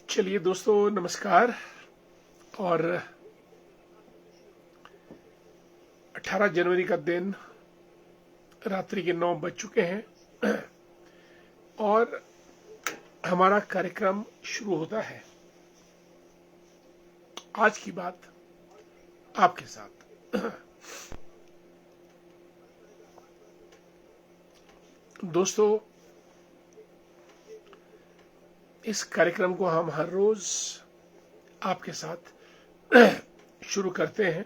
चलिए दोस्तों, नमस्कार। और 18 जनवरी का दिन, रात्रि के 9 बज चुके हैं और हमारा कार्यक्रम शुरू होता है। आज की बात आपके साथ। दोस्तों, इस कार्यक्रम को हम हर रोज आपके साथ शुरू करते हैं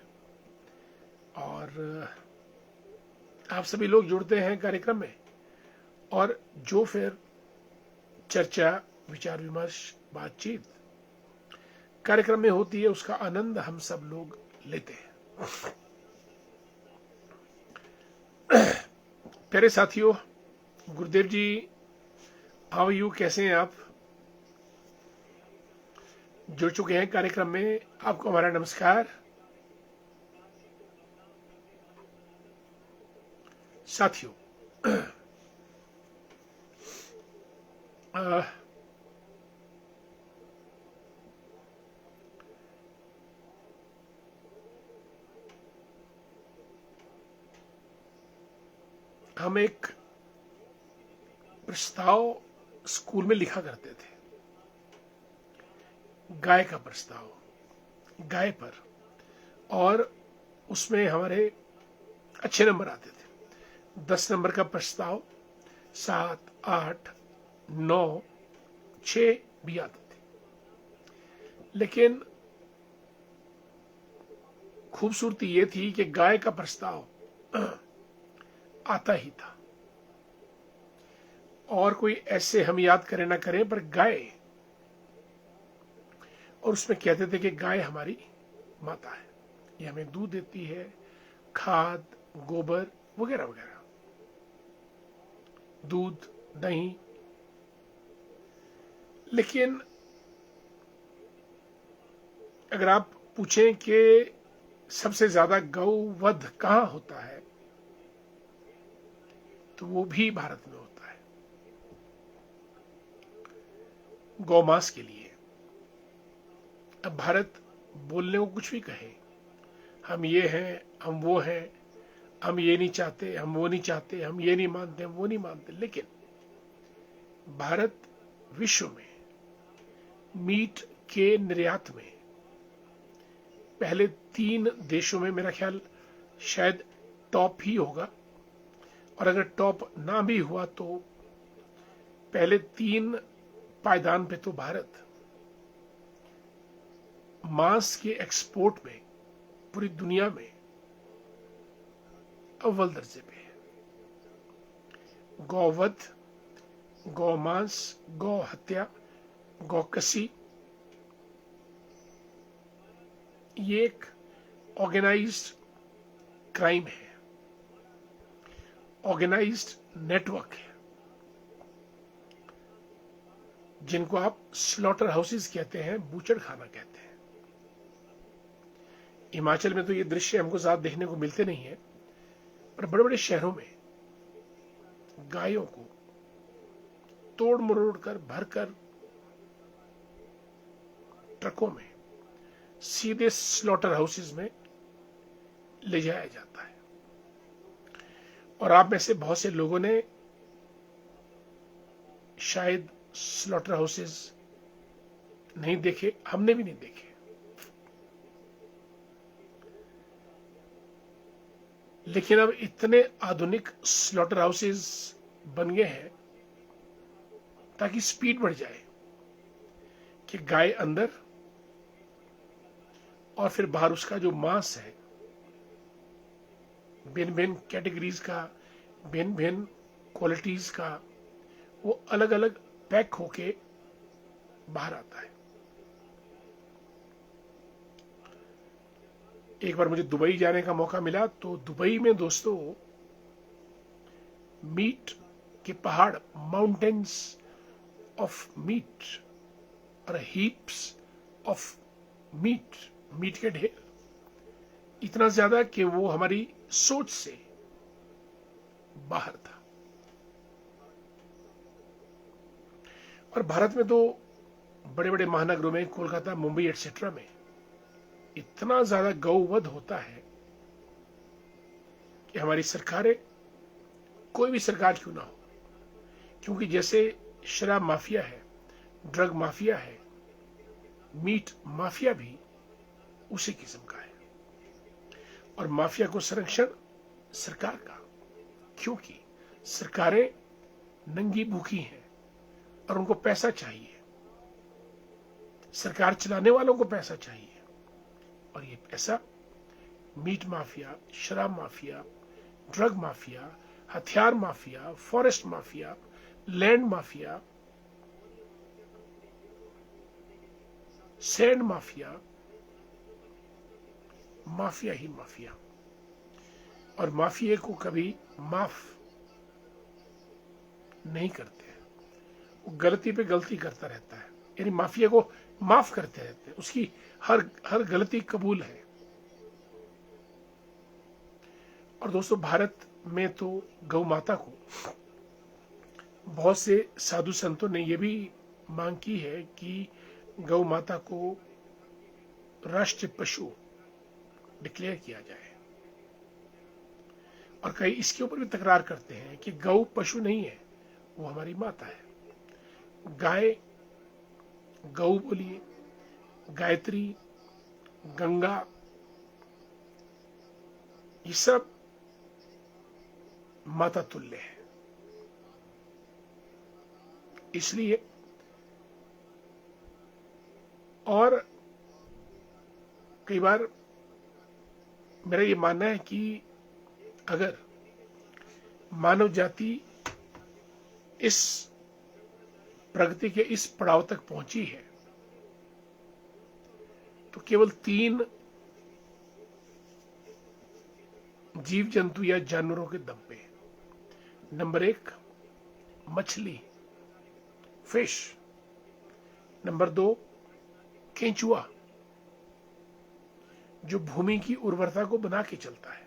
और आप सभी लोग जुड़ते हैं कार्यक्रम में, और जो फिर चर्चा, विचार विमर्श, बातचीत कार्यक्रम में होती है, उसका आनंद हम सब लोग लेते हैं। प्यारे साथियों, गुरुदेव जी, हाउ यू, कैसे हैं आप? जुड़ चुके हैं कार्यक्रम में, आपको हमारा नमस्कार। साथियों, हम एक प्रस्ताव स्कूल में लिखा करते थे, गाय का प्रस्ताव, गाय पर, और उसमें हमारे अच्छे नंबर आते थे। 10 नंबर का प्रस्ताव 7, 8, 9, 6 भी आते थे। लेकिन खूबसूरती ये थी कि गाय का प्रस्ताव आता ही था, और कोई ऐसे हम याद करें ना करें, पर गाय, और उसमें कहते थे कि गाय हमारी माता है, ये हमें दूध देती है, खाद, गोबर वगैरह वगैरह, दूध, दही। लेकिन अगर आप पूछें कि सबसे ज्यादा गौवध कहां होता है, तो वो भी भारत में होता है, गौमांस के लिए। अब भारत बोलने को कुछ भी कहे, हम ये हैं, हम वो हैं, हम ये नहीं चाहते, हम वो नहीं चाहते, हम ये नहीं मानते, हम वो नहीं मानते, लेकिन भारत विश्व में मीट के निर्यात में पहले 3 देशों में, मेरा ख्याल शायद टॉप ही होगा, और अगर टॉप ना भी हुआ तो पहले 3 पायदान पे तो भारत मांस के एक्सपोर्ट में पूरी दुनिया में अव्वल दर्जे पे है। गौवध, गौमांस, गौ हत्या, गौकसी, ये एक ऑर्गेनाइज्ड क्राइम है, ऑर्गेनाइज्ड नेटवर्क है, जिनको आप स्लॉटर हाउसेस कहते हैं, बूचड़ खाना कहते हैं। हिमाचल में तो ये दृश्य हमको ज्यादा देखने को मिलते नहीं है, पर बड़े बड़े शहरों में गायों को तोड़ मरोड़ कर, भरकर ट्रकों में सीधे स्लॉटर हाउसेस में ले जाया जाता है। और आप में से बहुत से लोगों ने शायद स्लॉटर हाउसेस नहीं देखे, हमने भी नहीं देखे, लेकिन अब इतने आधुनिक स्लॉटर हाउसेस बन गए हैं ताकि स्पीड बढ़ जाए, कि गाय अंदर और फिर बाहर उसका जो मांस है, भिन्न भिन्न कैटेगरीज का, भिन्न भिन्न क्वालिटीज का, वो अलग अलग पैक होके बाहर आता है। एक बार मुझे दुबई जाने का मौका मिला, तो दुबई में दोस्तों मीट के पहाड़, माउंटेन्स ऑफ मीट, और हीप्स ऑफ मीट, मीट के ढेर, इतना ज्यादा कि वो हमारी सोच से बाहर था। और भारत में तो बड़े बड़े महानगरों में, कोलकाता, मुंबई एटसेट्रा में इतना ज्यादा गौवध होता है कि हमारी सरकारें, कोई भी सरकार क्यों ना हो, क्योंकि जैसे शराब माफिया है, ड्रग माफिया है, मीट माफिया भी उसी किस्म का है। और माफिया को संरक्षण सरकार का, क्योंकि सरकारें नंगी भूखी हैं और उनको पैसा चाहिए, सरकार चलाने वालों को पैसा चाहिए, और ये पैसा मीट माफिया, शराब माफिया, ड्रग माफिया, हथियार mafia, forest mafia, land mafia, sand mafia, mafia ही माफिया। और माफिया को कभी माफ नहीं करते हैं, वो गलती पे गलती करता रहता है, यानी माफिया को माफ करते रहते हैं, उसकी हर गलती कबूल है। और दोस्तों, भारत में तो गौ माता को बहुत से साधु संतों ने यह भी मांग की है कि गौ माता को राष्ट्रीय पशु डिक्लेयर किया जाए। और कई इसके ऊपर भी तकरार करते हैं कि गौ पशु नहीं है, वो हमारी माता है। गाय, गौ बोलिए, गायत्री, गंगा, ये सब माता तुल्य है। इसलिए, और कई बार मेरा ये मानना है कि अगर मानव जाति इस प्रगति के इस पड़ाव तक पहुंची है तो केवल 3 जीव जंतु या जानवरों के दम पे। नंबर 1 मछली, फिश। नंबर 2 केंचुआ, जो भूमि की उर्वरता को बना के चलता है।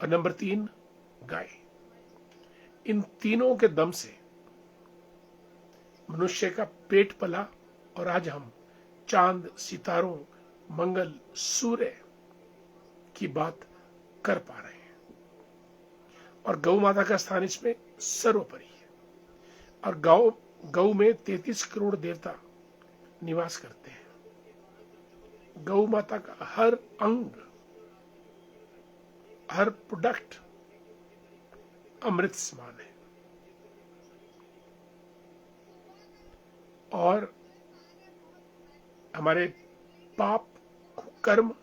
और नंबर 3 गाय। इन तीनों के दम से मनुष्य का पेट पला और आज हम चांद, सितारों, मंगल, सूर्य की बात कर पा रहे हैं। और गौ माता का स्थान इसमें सर्वोपरि है। और गौ में 33 करोड़ देवता निवास करते हैं। गौ माता का हर अंग, हर प्रोडक्ट अमृत समान है। और हमारे पाप, कर्म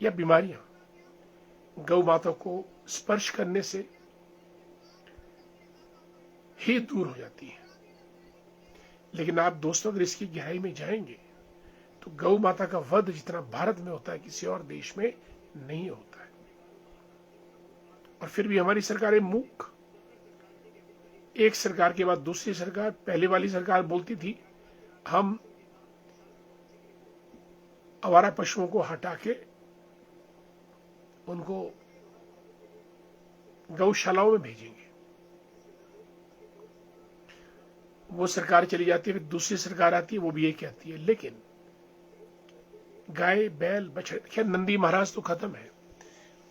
या बीमारियां गौ माता को स्पर्श करने से ही दूर हो जाती है। लेकिन आप दोस्तों अगर इसकी गहराई में जाएंगे तो गौ माता का वध जितना भारत में होता है किसी और देश में नहीं होता है। और फिर भी हमारी सरकारें मूक, एक सरकार के बाद दूसरी सरकार, पहले वाली सरकार बोलती थी हम आवारा पशुओं को हटा के उनको गौशालाओं में भेजेंगे। वो सरकार चली जाती है, फिर दूसरी सरकार आती है, वो भी ये कहती है। लेकिन गाय, बैल, बछड़े, खैर नंदी महाराज तो खत्म है।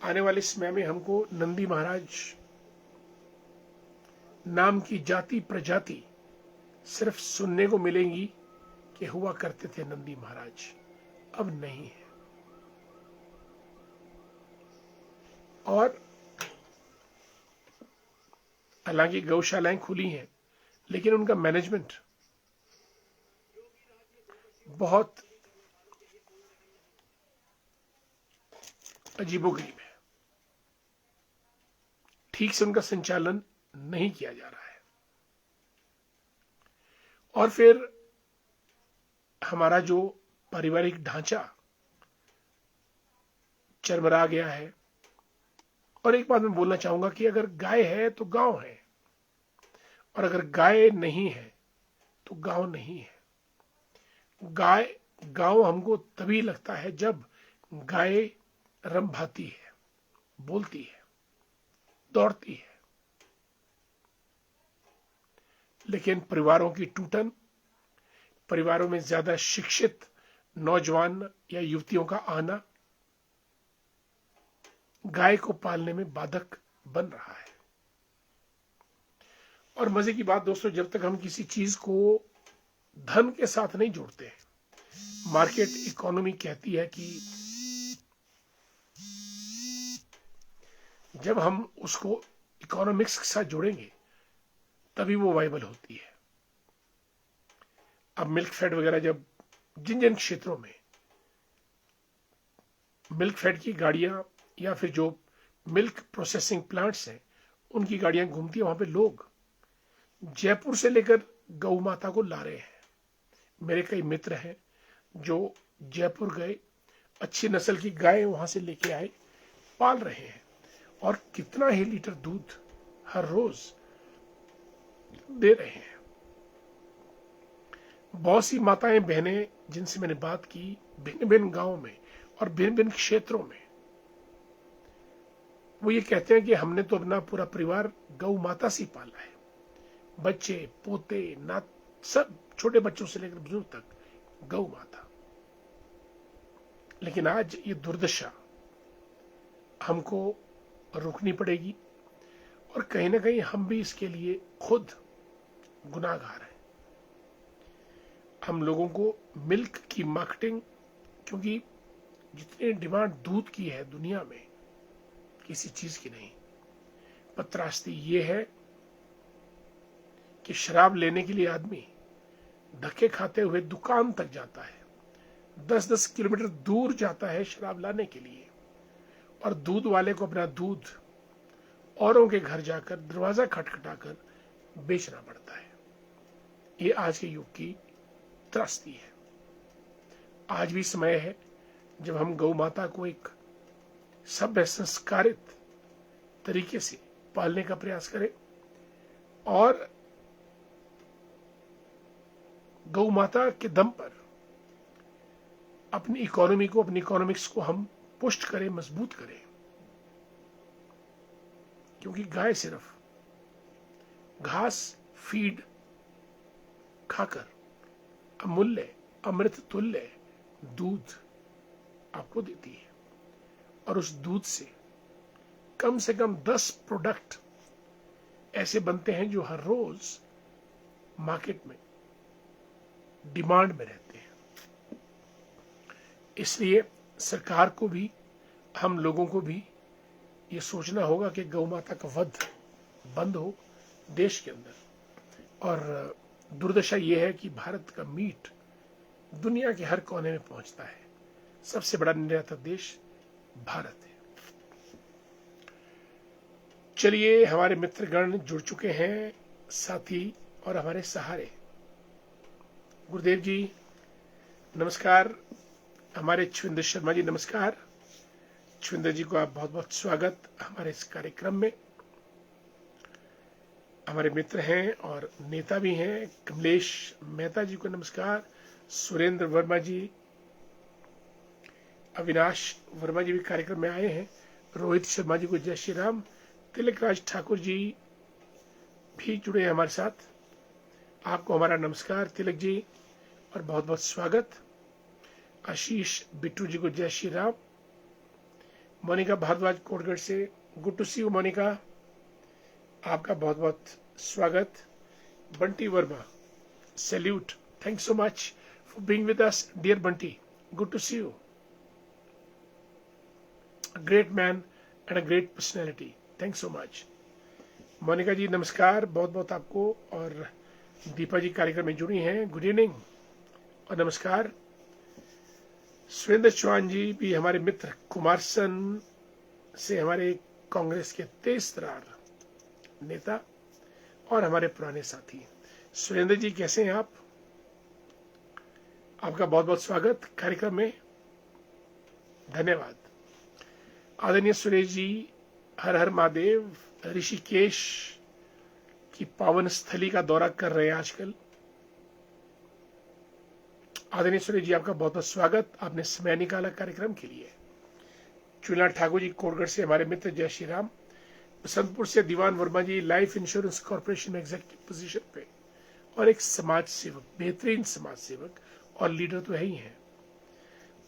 आने वाले समय में हमको नंदी महाराज नाम की जाति प्रजाति सिर्फ सुनने को मिलेंगी कि हुआ करते थे नंदी महाराज, अब नहीं है। और हालांकि गौशालाएं खुली हैं, लेकिन उनका मैनेजमेंट बहुत अजीबोगरीब है। ठीक से उनका संचालन नहीं किया जा रहा है। और फिर हमारा जो पारिवारिक ढांचा चरमरा गया है। और एक बात मैं बोलना चाहूंगा कि अगर गाय है तो गांव है, और अगर गाय नहीं है तो गांव नहीं है। गांव हमको तभी लगता है जब गाय रंभाती है, बोलती है, दौड़ती है। लेकिन परिवारों की टूटन, परिवारों में ज्यादा शिक्षित नौजवान या युवतियों का आना गाय को पालने में बाधक बन रहा है। और मजे की बात दोस्तों, जब तक हम किसी चीज को धन के साथ नहीं जोड़ते हैं, मार्केट इकोनॉमी कहती है कि जब हम उसको इकोनॉमिक्स के साथ जोड़ेंगे तभी वो वाइबल होती है। अब मिल्क फैट वगैरह, जब जिन जिन क्षेत्रों में मिल्क फैट की गाड़ियां या फिर जो मिल्क प्रोसेसिंग प्लांट्स हैं उनकी गाड़ियां घूमती है, वहां पे लोग जयपुर से लेकर गौ माता को ला रहे हैं। मेरे कई मित्र हैं जो जयपुर गए, अच्छी नस्ल की गाय वहां से लेके आए, पाल रहे हैं और कितना ही लीटर दूध हर रोज दे रहे हैं। बहुत सी माताएं बहनें जिनसे मैंने बात की भिन्न भिन्न गांवों में और भिन्न भिन्न क्षेत्रों में, वो ये कहते हैं कि हमने तो अपना पूरा परिवार गौ माता से पाला है, बच्चे पोते नात सब, छोटे बच्चों से लेकर बुजुर्ग तक गौ माता। लेकिन आज ये दुर्दशा हमको रोकनी पड़ेगी और कहीं ना कहीं हम भी इसके लिए खुद गुनाहगार हैं। हम लोगों को मिल्क की मार्केटिंग, क्योंकि जितनी डिमांड दूध की है दुनिया में किसी चीज की नहीं, पर त्रासदी ये है कि शराब लेने के लिए आदमी धक्के खाते हुए दुकान तक जाता है, 10-10 किलोमीटर दूर जाता है शराब लाने के लिए, और दूध वाले को अपना दूध औरों के घर जाकर दरवाजा खटखटाकर बेचना पड़ता है। ये आज के युग की त्रासदी है। आज भी समय है जब हम गौ माता को एक सभ्य संस्कारित तरीके से पालने का प्रयास करें और गौ माता के दम पर अपनी इकोनॉमी को, अपनी इकोनॉमिक्स को हम पुष्ट करें, मजबूत करें। क्योंकि गाय सिर्फ घास फीड खाकर अमूल्य अमृत तुल्य दूध आपको देती है, और उस दूध से कम 10 प्रोडक्ट ऐसे बनते हैं जो हर रोज मार्केट में डिमांड में रहते हैं। इसलिए सरकार को भी, हम लोगों को भी ये सोचना होगा कि गौ माता का वध बंद हो देश के अंदर। और दुर्दशा ये है कि भारत का मीट दुनिया के हर कोने में पहुंचता है। सबसे बड़ा निर्यातक देश भारत है। चलिए, हमारे मित्रगण जुड़ चुके हैं, साथी और हमारे सहारे। गुरुदेव जी नमस्कार, हमारे छविंदर शर्मा जी नमस्कार। छविंदर जी को आप बहुत बहुत स्वागत हमारे इस कार्यक्रम में। हमारे मित्र हैं और नेता भी हैं। कमलेश मेहता जी को नमस्कार। सुरेंद्र वर्मा जी, अविनाश वर्मा जी भी कार्यक्रम में आए हैं। रोहित शर्मा जी को जय श्री राम। तिलक राज ठाकुर जी भी जुड़े हैं हमारे साथ, आपको हमारा नमस्कार तिलक जी और बहुत बहुत स्वागत। आशीष बिट्टू जी को जय श्री राम। मोनिका भारद्वाज कोटगढ़ से, good to see you Monika, आपका बहुत बहुत स्वागत। Bunty Verma, salute, thank so much for being with us dear Bunty, good to see you, a great man and a great personality, thanks so much। Monika ji नमस्कार, बहुत बहुत आपको। और दीपा जी कार्यक्रम में जुड़ी हैं, गुड इवनिंग और नमस्कार। सुरेंद्र चौहान जी भी हमारे मित्र, कुमारसन से हमारे कांग्रेस के तेज तरार नेता और हमारे पुराने साथी। सुरेंद्र जी कैसे हैं आप? आपका बहुत बहुत स्वागत कार्यक्रम में, धन्यवाद। आदरणीय सुरेश जी, हर हर महादेव, ऋषिकेश की पावन स्थली का दौरा कर रहे हैं आजकल। आदरणीय सुरेश जी आपका बहुत बहुत स्वागत, आपने समय निकाला कार्यक्रम के लिए। चुला ठाकुर जी कोटगढ़ से हमारे मित्र, जय श्री राम। बसंतपुर से दीवान वर्मा जी, लाइफ इंश्योरेंस कॉर्पोरेशन में एग्जीक्यूटिव पोजीशन पे और एक समाज सेवक, बेहतरीन समाज सेवक और लीडर तो है ही हैं।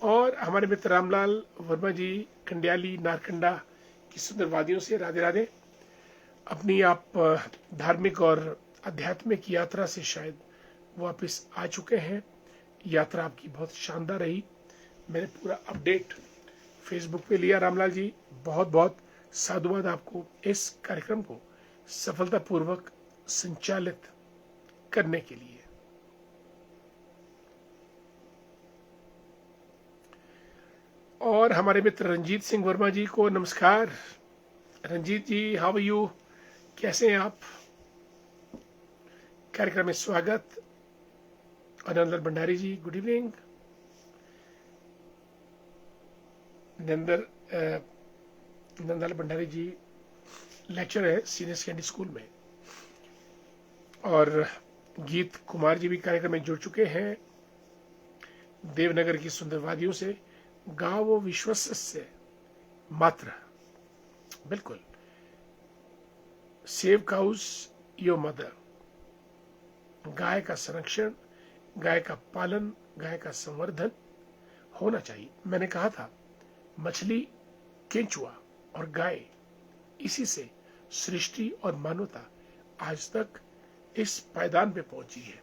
और हमारे मित्र रामलाल वर्मा जी कंडियाली नारकंडा की सुंदर वादियों से राधे राधे। अपनी आप धार्मिक और आध्यात्मिक यात्रा से शायद वापस आ चुके हैं। यात्रा आपकी बहुत शानदार रही। मैंने पूरा अपडेट फेसबुक पे लिया। रामलाल जी, बहुत बहुत साधुवाद आपको इस कार्यक्रम को सफलतापूर्वक संचालित करने के लिए। और हमारे मित्र रंजीत सिंह वर्मा जी को नमस्कार। रंजीत जी, हाउ आर यू, कैसे हैं आप? कार्यक्रम में स्वागत। और नंदलाल भंडारी जी, गुड इवनिंग। नंदलाल भंडारी जी लेक्चर है सीनियर सेकेंडरी स्कूल में। और गीत कुमार जी भी कार्यक्रम में जुड़ चुके हैं। देवनगर की सुंदर वादियों से गावो विश्वस्य मात्र, बिल्कुल, सेव काउस योर मदर। गाय का संरक्षण, गाय का पालन, गाय का संवर्धन होना चाहिए। मैंने कहा था मछली, केंचुआ और गाय, इसी से सृष्टि और मानवता आज तक इस पायदान पे पहुंची है।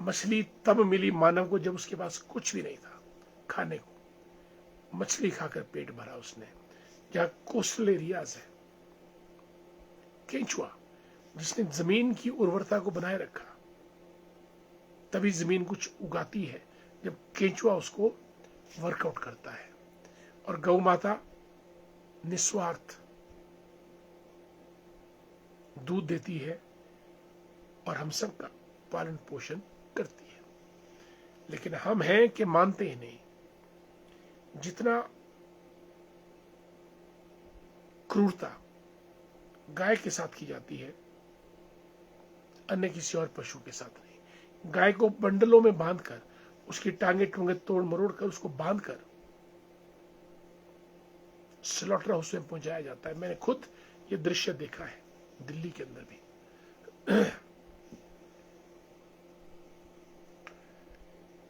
मछली तब मिली मानव को जब उसके पास कुछ भी नहीं था खाने को। मछली खाकर पेट भरा उसने। जहां कोस्टल एरियाज है, केंचुआ जिसने जमीन की उर्वरता को बनाए रखा, तभी जमीन कुछ उगाती है जब केंचुआ उसको वर्कआउट करता है। और गौ माता निस्वार्थ दूध देती है और हम सब का पालन पोषण करती है। लेकिन हम हैं कि मानते ही नहीं। जितना क्रूरता गाय के साथ की जाती है, अन्य किसी और पशु के साथ नहीं। गाय को बंडलों में बांधकर, उसकी टांगे टूंगे तोड़ मरोड़ कर, उसको बांधकर स्लॉटर हाउस में पहुंचाया जाता है। मैंने खुद ये दृश्य देखा है दिल्ली के अंदर भी।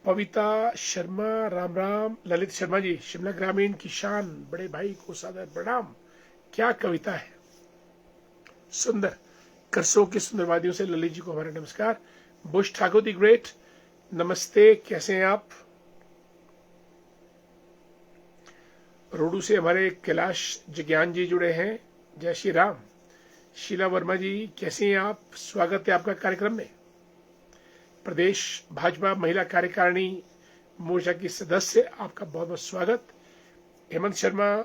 पविता शर्मा, राम राम। ललित शर्मा जी, शिमला ग्रामीण की शान, बड़े भाई को सादर प्रणाम। क्या कविता है, सुंदर। करसों की सुंदर वादियों से ललित जी को हमारा नमस्कार। बुश ठाकुर दी ग्रेट, नमस्ते, कैसे हैं आप? रोडू से हमारे कैलाश जज्ञान जी जुड़े हैं, जय श्री राम। शीला वर्मा जी, कैसे हैं आप? स्वागत है आपका कार्यक्रम में। प्रदेश भाजपा महिला कार्यकारिणी मोर्चा की सदस्य, आपका बहुत बहुत स्वागत। हेमंत शर्मा,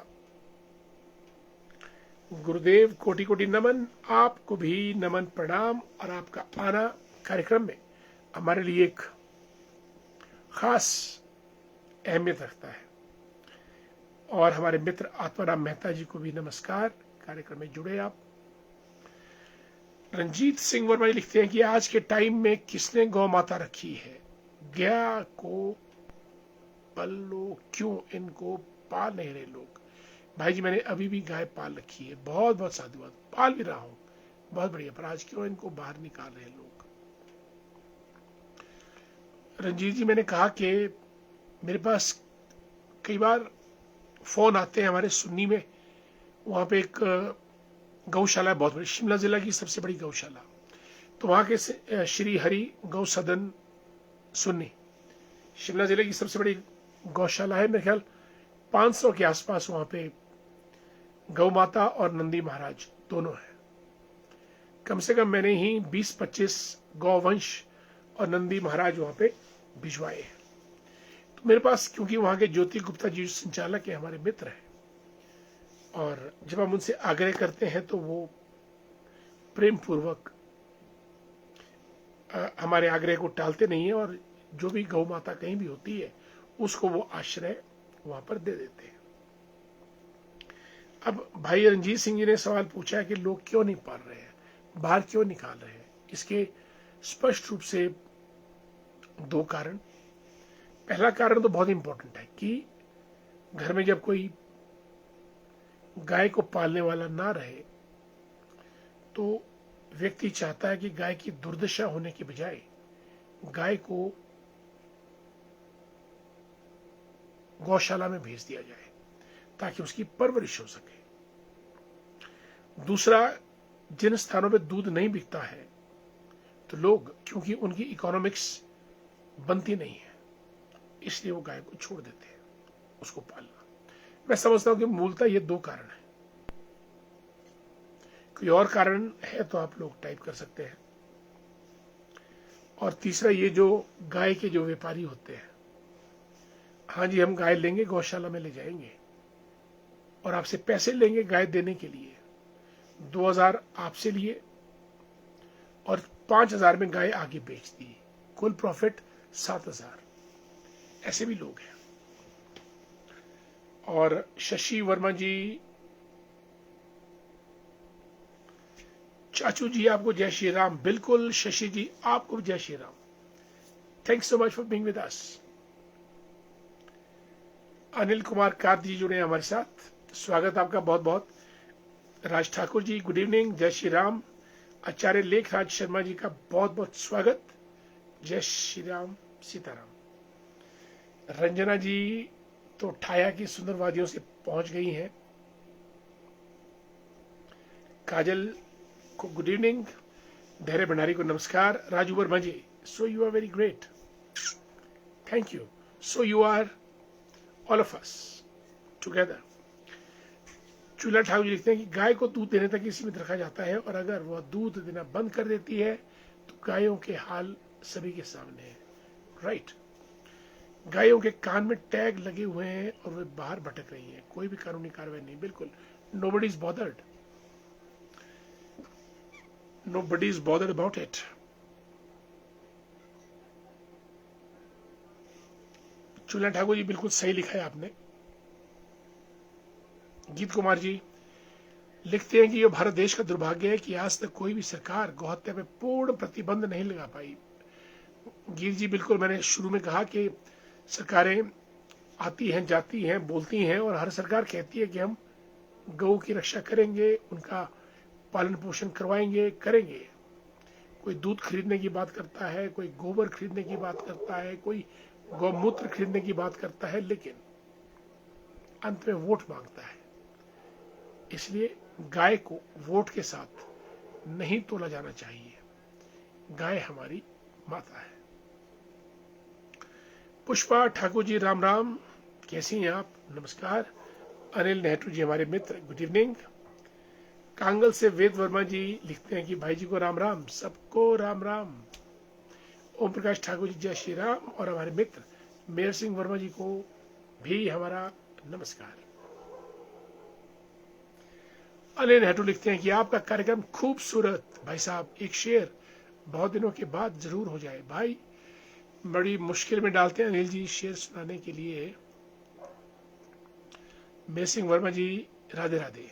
गुरुदेव कोटि कोटि नमन। आपको भी नमन प्रणाम। और आपका आना कार्यक्रम में हमारे लिए एक खास अहमियत रखता है। और हमारे मित्र आत्माराम मेहता जी को भी नमस्कार, कार्यक्रम में जुड़े आप। रंजीत सिंह वर्मा जी लिखते हैं कि आज के टाइम में किसने गौ माता रखी है? गाय को पाल लो, क्यों इनको पाल नहीं रहे लोग? भाई जी, मैंने अभी भी गाय पाल रखी है, बहुत बहुत साधुवाद, पाल भी रहा हूं, बहुत बढ़िया। पर आज क्यों इनको बाहर निकाल रहे लोग? रंजीत जी, मैंने कहा कि मेरे पास कई बार फोन आते हैं हमारे सुन्नी में। वहां पे एक गौशाला है बहुत बड़ी, शिमला जिला की सबसे बड़ी गौशाला। तो वहां के श्री हरि गौ सदन सुन्नी शिमला जिले की सबसे बड़ी गौशाला है। मेरे ख्याल 500 के आसपास वहां पे गौ माता और नंदी महाराज दोनों हैं। कम से कम मैंने ही 20-25 गौवंश और नंदी महाराज वहां पे भिजवाए हैं। तो मेरे पास, क्योंकि वहां के ज्योति गुप्ता जी संचालक है, हमारे मित्र हैं, और जब हम उनसे आग्रह करते हैं तो वो प्रेम पूर्वक हमारे आग्रह को टालते नहीं है, और जो भी गौ माता कहीं भी होती है उसको वो आश्रय वहां पर दे देते हैं। अब भाई रंजीत सिंह जी ने सवाल पूछा है कि लोग क्यों नहीं पाल रहे हैं, बाहर क्यों निकाल रहे हैं? इसके स्पष्ट रूप से दो कारण। पहला कारण तो बहुत इंपॉर्टेंट है कि घर में जब कोई गाय को पालने वाला ना रहे तो व्यक्ति चाहता है कि गाय की दुर्दशा होने के बजाय गाय को गौशाला में भेज दिया जाए ताकि उसकी परवरिश हो सके। दूसरा, जिन स्थानों पे दूध नहीं बिकता है तो लोग, क्योंकि उनकी इकोनॉमिक्स बनती नहीं है, इसलिए वो गाय को छोड़ देते हैं उसको पालना। मैं समझता हूं कि मूलतः ये दो कारण है। कोई और कारण है तो आप लोग टाइप कर सकते हैं। और तीसरा, ये जो गाय के जो व्यापारी होते हैं, हाँ जी हम गाय लेंगे, गौशाला में ले जाएंगे और आपसे पैसे लेंगे गाय देने के लिए, 2000 आपसे लिए और 5000 में गाय आगे बेच दी, कुल प्रॉफिट 7000। ऐसे भी लोग हैं। और शशि वर्मा जी, चाचू जी आपको जय श्री राम। बिल्कुल शशि जी, आपको Jai Shri Ram. Thanks so much for being with us. Anil Kumar कार्त जी जुड़े हैं हमारे साथ, स्वागत आपका बहुत बहुत। Raj Thakur ji good evening, Jai Shri Ram. आचार्य लेखराज शर्मा जी का बहुत बहुत स्वागत, जय श्री राम सीताराम। रंजना जी तो ठाया की सुंदर वादियों से पहुंच गई हैं। काजल को गुड इवनिंग, धैर्य भंडारी को नमस्कार। Raju Verma ji, so you are very great, thank you. So you are all of us together. चूल्हा ठाकुर जी लिखते हैं कि गाय को दूध देने तक ही सीमित रखा जाता है और अगर वह दूध देना बंद कर देती है तो गायों के हाल सभी के सामने है। राइट, गायों के कान में टैग लगे हुए हैं और वे बाहर भटक रही हैं, कोई भी कानूनी कार्रवाई नहीं। बिल्कुल, nobody is bothered, nobody is bothered about it. चूल्हा ठाकुर जी बिल्कुल सही लिखा है आपने। गीत कुमार जी लिखते हैं कि यह भारत देश का दुर्भाग्य है कि आज तक कोई भी सरकार गौहत्या पे पूर्ण प्रतिबंध नहीं लगा पाई। गीत जी बिल्कुल, मैंने शुरू में कहा कि सरकारें आती हैं, जाती हैं, बोलती हैं और हर सरकार कहती है कि हम गौ की रक्षा करेंगे, उनका पालन पोषण करवाएंगे, करेंगे। कोई दूध खरीदने की बात करता है, कोई गोबर खरीदने की बात करता है, कोई गौमूत्र खरीदने की बात करता है, लेकिन अंत में वोट मांगता है। इसलिए गाय को वोट के साथ नहीं तोला जाना चाहिए। गाय हमारी माता है। पुष्पा ठाकुर जी राम राम, कैसी हैं आप? नमस्कार। अनिल नेहरू जी हमारे मित्र, गुड इवनिंग। कांगल से वेद वर्मा जी लिखते हैं कि भाई जी को राम राम, सबको राम राम। ओम प्रकाश ठाकुर जी जय श्री राम और हमारे मित्र मेयर सिंह वर्मा जी को भी हमारा नमस्कार। अनिल नेहरू लिखते हैं कि आपका कार्यक्रम खूबसूरत। भाई साहब एक शेर बहुत दिनों के बाद जरूर हो जाए। भाई बड़ी मुश्किल में डालते हैं अनिल जी शेर सुनाने के लिए। मेयर सिंह वर्मा जी राधे राधे।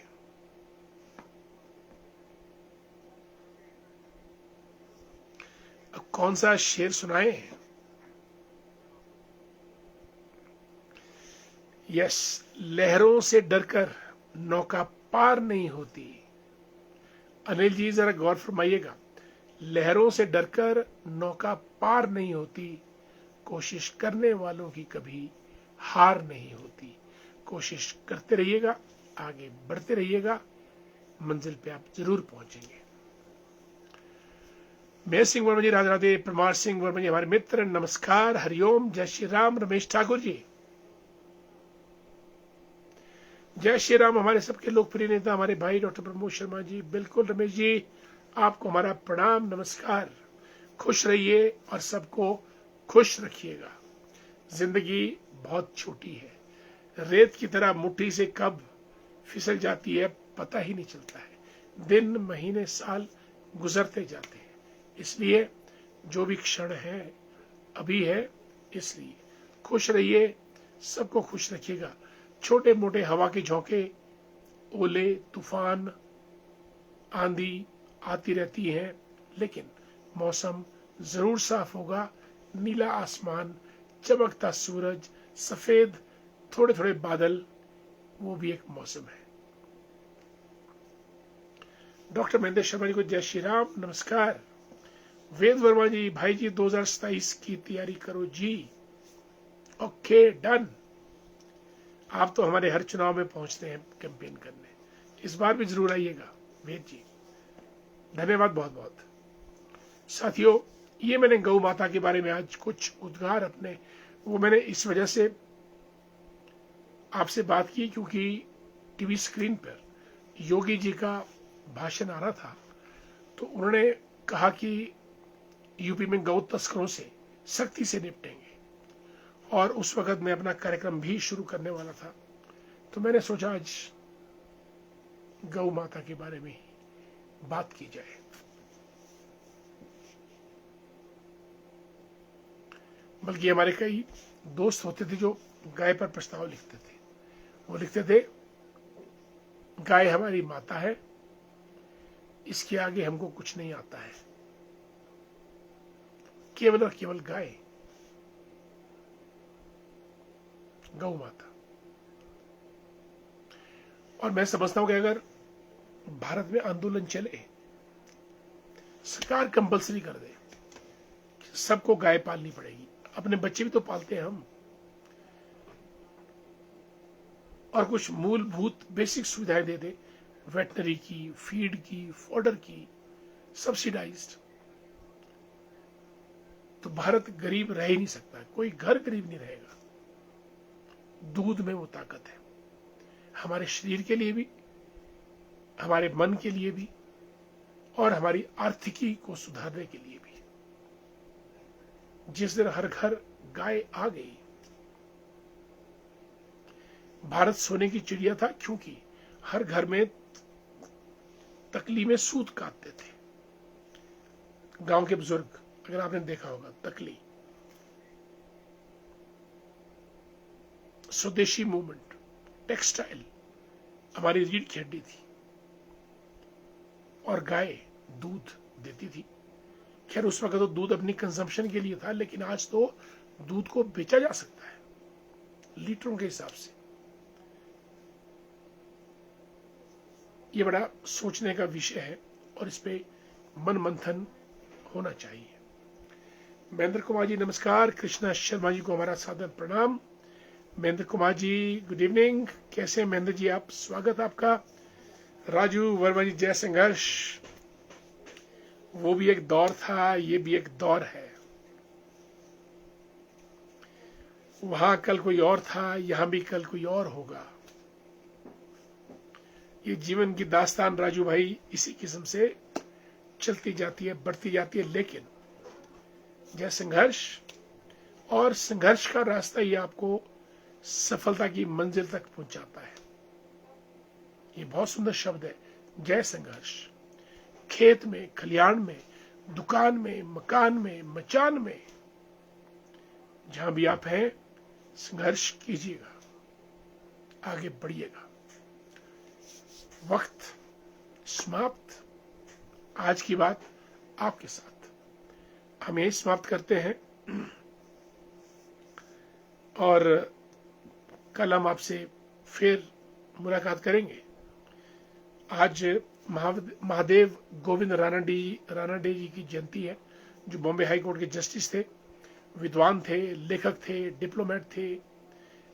कौन सा शेर सुनाए? यस, लहरों से डरकर नौका पार नहीं होती। अनिल जी जरा गौर फरमाइएगा, लहरों से डरकर नौका पार नहीं होती, कोशिश करने वालों की कभी हार नहीं होती। कोशिश करते रहिएगा, आगे बढ़ते रहिएगा, मंजिल पे आप जरूर पहुंचेंगे। मेयर सिंह वर्मा जी राधे राधे। परमार सिंह वर्मा जी हमारे मित्र, नमस्कार, हरिओम, जय श्री राम। रमेश ठाकुर जी जय श्री राम। हमारे सबके लोकप्रिय नेता हमारे भाई डॉक्टर प्रमोद शर्मा जी, बिल्कुल रमेश जी आपको हमारा प्रणाम, नमस्कार। खुश रहिए और सबको खुश रखिएगा। जिंदगी बहुत छोटी है, रेत की तरह मुट्ठी से कब फिसल जाती है पता ही नहीं चलता है। दिन महीने साल गुजरते जाते हैं, इसलिए जो भी क्षण है अभी है, इसलिए खुश रहिए, सबको खुश रखिएगा। छोटे मोटे हवा के झोंके, ओले, तूफान, आंधी आती रहती हैं, लेकिन मौसम जरूर साफ होगा। नीला आसमान, चमकता सूरज, सफेद थोड़े थोड़े बादल, वो भी एक मौसम है। डॉक्टर महेंद्र शर्मा जी को जय श्री राम, नमस्कार। वेद वर्मा जी, भाई जी 2027 की तैयारी करो जी। Okay, done. आप तो हमारे हर चुनाव में पहुंचते हैं कैंपेन करने, इस बार भी जरूर आइएगा वेद जी। धन्यवाद बहुत बहुत। साथियों, ये मैंने गौ माता के बारे में आज कुछ उद्गार अपने, वो मैंने इस वजह से आपसे बात की क्योंकि टीवी स्क्रीन पर योगी जी का भाषण आ रहा था, तो उन्होंने कहा कि यूपी में गौ तस्करों से सख्ती से निपटेंगे, और उस वक्त मैं अपना कार्यक्रम भी शुरू करने वाला था, तो मैंने सोचा आज गौ माता के बारे में ही बात की जाए। बल्कि हमारे कई दोस्त होते थे जो गाय पर प्रस्ताव लिखते थे। वो लिखते थे, गाय हमारी माता है, इसके आगे हमको कुछ नहीं आता है, केवल और केवल गाय, गौ माता। और मैं समझता हूं कि अगर भारत में आंदोलन चले, सरकार कंपलसरी कर दे, सबको गाय पालनी पड़ेगी, अपने बच्चे भी तो पालते हैं हम, और कुछ मूलभूत बेसिक सुविधाएं दे दे, वेटनरी की, फीड की, फॉडर की, सब्सिडाइज्ड, तो भारत गरीब रह ही नहीं सकता, कोई घर गरीब नहीं रहेगा। दूध में वो ताकत है, हमारे शरीर के लिए भी, हमारे मन के लिए भी, और हमारी आर्थिकी को सुधारने के लिए भी। जिस दिन हर घर गाय आ गई, भारत सोने की चिड़िया था, क्योंकि हर घर में तकली में सूत काटते थे गांव के बुजुर्ग, अगर आपने देखा होगा तकली। स्वदेशी मूवमेंट, टेक्सटाइल, हमारी रीढ़ की हड्डी थी, और गाय दूध देती थी। खैर उस वक्त तो दूध अपनी कंजम्पशन के लिए था, लेकिन आज तो दूध को बेचा जा सकता है लीटरों के हिसाब से। ये बड़ा सोचने का विषय है, और इस पे मन मंथन होना चाहिए। महेंद्र कुमार जी नमस्कार, कृष्णा शर्मा जी को हमारा सादर प्रणाम। महेंद्र कुमार जी गुड इवनिंग, कैसे हैं महेंद्र जी आप, स्वागत आपका। राजू वर्मा जी जय संघर्ष, वो भी एक दौर था, ये भी एक दौर है, वहां कल कोई और था, यहां भी कल कोई और होगा। ये जीवन की दास्तान राजू भाई इसी किस्म से चलती जाती है, बढ़ती जाती है, लेकिन यह संघर्ष, और संघर्ष का रास्ता ही आपको सफलता की मंजिल तक पहुंचाता है। ये बहुत सुंदर शब्द है, जय संघर्ष। खेत में, खलियान में, दुकान में, मकान में, मचान में, जहां भी आप हैं, संघर्ष कीजिएगा, आगे बढ़िएगा। वक्त समाप्त, आज की बात आपके साथ हम यही समाप्त करते हैं, और कल हम आपसे फिर मुलाकात करेंगे। आज महादेव गोविंद रानडे जी की जयंती है, जो बॉम्बे हाई कोर्ट के जस्टिस थे, विद्वान थे, लेखक थे, डिप्लोमेट थे,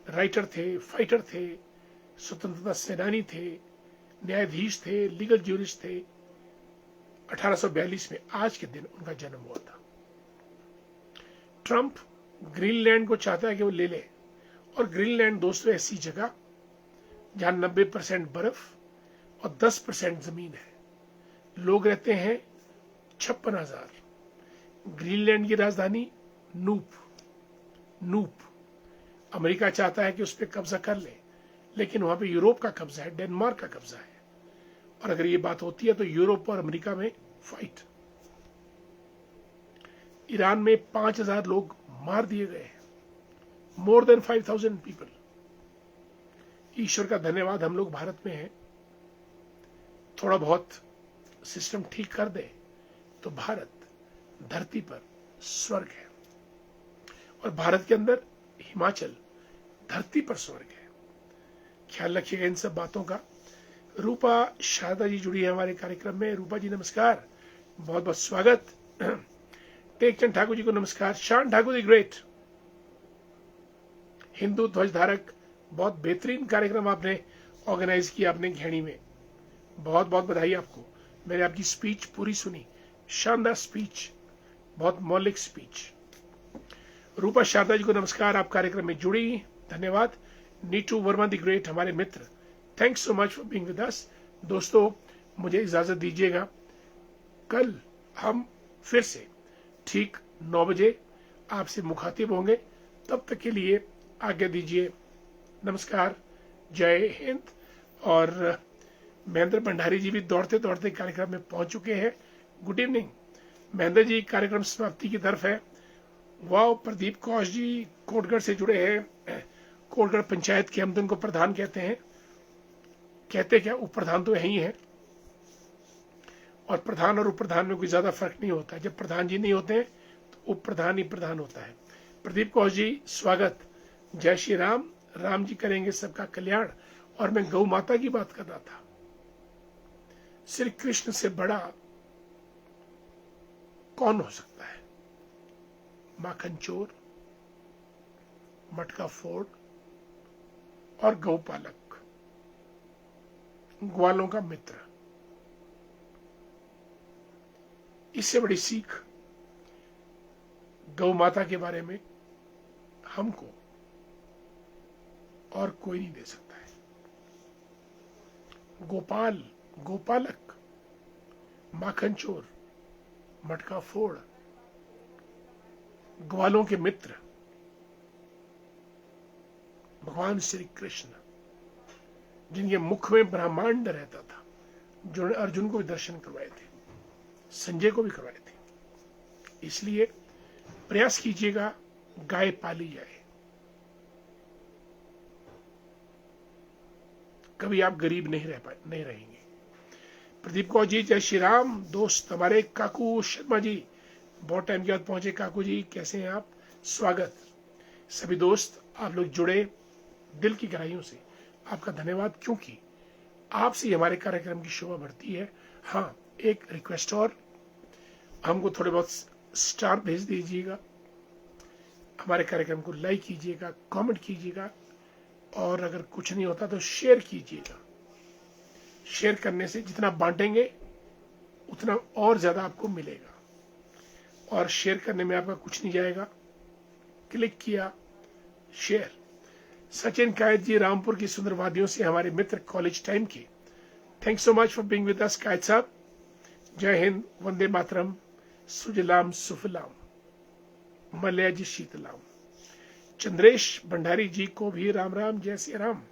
राइटर थे, फाइटर थे, स्वतंत्रता सेनानी थे, न्यायाधीश थे, लीगल ज्यूरिस्ट थे। 1842 में आज के दिन उनका जन्म हुआ था। ट्रंप ग्रीनलैंड को चाहता है कि वो ले ले, और ग्रीनलैंड दोस्तों ऐसी जगह जहां 90% बर्फ और 10% जमीन है, लोग रहते हैं 56,000। ग्रीनलैंड की राजधानी नूप। अमेरिका चाहता है कि उस पर कब्जा कर ले, लेकिन वहां पे यूरोप का कब्जा है, डेनमार्क का कब्जा है, और अगर ये बात होती है तो यूरोप और अमेरिका में फाइट। ईरान में 5,000 लोग मार दिए गए हैं, मोर देन 5,000 पीपल। ईश्वर का धन्यवाद हम लोग भारत में हैं, थोड़ा बहुत सिस्टम ठीक कर दे तो भारत धरती पर स्वर्ग है, और भारत के अंदर हिमाचल धरती पर स्वर्ग है। ख्याल रखिएगा इन सब बातों का। रूपा शारदा जी जुड़ी है हमारे कार्यक्रम में। रूपा जी नमस्कार, बहुत बहुत स्वागत। टेकचंद ठाकुर जी को नमस्कार। शान ठाकुर दी ग्रेट, हिंदू ध्वज धारक, बहुत बेहतरीन कार्यक्रम आपने ऑर्गेनाइज किया अपने घेणी में, बहुत बहुत बधाई आपको। मैंने आपकी स्पीच पूरी सुनी, शानदार स्पीच, बहुत मौलिक स्पीच। रूपा शारदा जी को नमस्कार, आप कार्यक्रम में जुड़ी, धन्यवाद। नीटू वर्मा दी ग्रेट हमारे मित्र, thanks so much for being with us. दोस्तों मुझे इजाजत दीजिएगा, कल हम फिर से ठीक 9 बजे आपसे मुखातिब होंगे। तब तक के लिए आज्ञा दीजिए, नमस्कार, जय हिंद। और महेंद्र भंडारी जी भी दौड़ते दौड़ते कार्यक्रम में पहुंच चुके हैं। गुड इवनिंग महेंद्र जी, कार्यक्रम समाप्ति की तरफ है। वाह, प्रदीप कौश जी कोटगढ़ से जुड़े हैं। कोटगढ़ पंचायत के, हम तो उनको प्रधान कहते हैं, कहते क्या, उप प्रधान तो यही है, और प्रधान और उप प्रधान में कोई ज्यादा फर्क नहीं होता। जब प्रधान जी नहीं होते हैं तो उप प्रधान ही प्रधान होता है। प्रदीप कौश जी स्वागत। जय श्री राम, राम जी करेंगे सबका कल्याण। और मैं गौ माता की बात कर रहा था, श्री कृष्ण से बड़ा कौन हो सकता है? माखन चोर, मटका फोड़ और गौपालक, ग्वालों का मित्र। इससे बड़ी सीख गौ माता के बारे में हमको और कोई नहीं दे सकता है। गोपाल, गोपालक, माखन चोर, मटका फोड़, ग्वालों के मित्र, भगवान श्री कृष्ण, जिनके मुख में ब्रह्मांड रहता था, जिन्होंने अर्जुन को भी दर्शन करवाए थे, संजय को भी करवाए थे। इसलिए प्रयास कीजिएगा गाय पाली जाए, कभी आप गरीब नहीं रहेंगे। प्रदीप कौर जी जय श्री राम। दोस्त हमारे काकू शर्मा जी, बहुत टाइम के बाद पहुंचे। काकू जी कैसे हैं आप? स्वागत। सभी दोस्त आप लोग जुड़े, दिल की गहराइयों से आपका धन्यवाद, क्योंकि आपसे हमारे कार्यक्रम की शोभा बढ़ती है। हाँ, एक रिक्वेस्ट और, हमको थोड़े बहुत स्टार भेज दीजिएगा, हमारे कार्यक्रम को लाइक कीजिएगा, कमेंट कीजिएगा, और अगर कुछ नहीं होता तो शेयर कीजिएगा। शेयर करने से जितना बांटेंगे उतना और ज्यादा आपको मिलेगा, और शेयर करने में आपका कुछ नहीं जाएगा। क्लिक किया, शेयर। सचिन कायत जी रामपुर की सुंदर वादियों से हमारे मित्र कॉलेज टाइम के, thanks so much for being with अस कायत साहब। जय हिंद, वंदे मातरम, सुजलाम सुफलाम, मलया जी शीतलाम। चंद्रेश भंडारी जी को भी राम राम, जय श्री राम।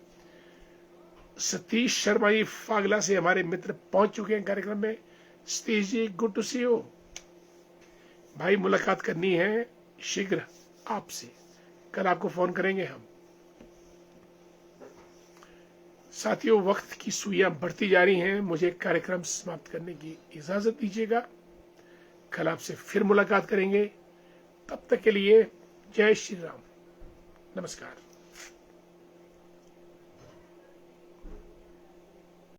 सतीश शर्मा जी फागला से हमारे मित्र पहुंच चुके हैं कार्यक्रम में। Satish ji good to see you भाई, मुलाकात करनी है शीघ्र आपसे, कल आपको फोन करेंगे हम। साथियों, वक्त की सुइयां बढ़ती जा रही हैं, मुझे कार्यक्रम समाप्त करने की इजाजत दीजिएगा। कल आपसे फिर मुलाकात करेंगे, तब तक के लिए जय श्री राम, नमस्कार।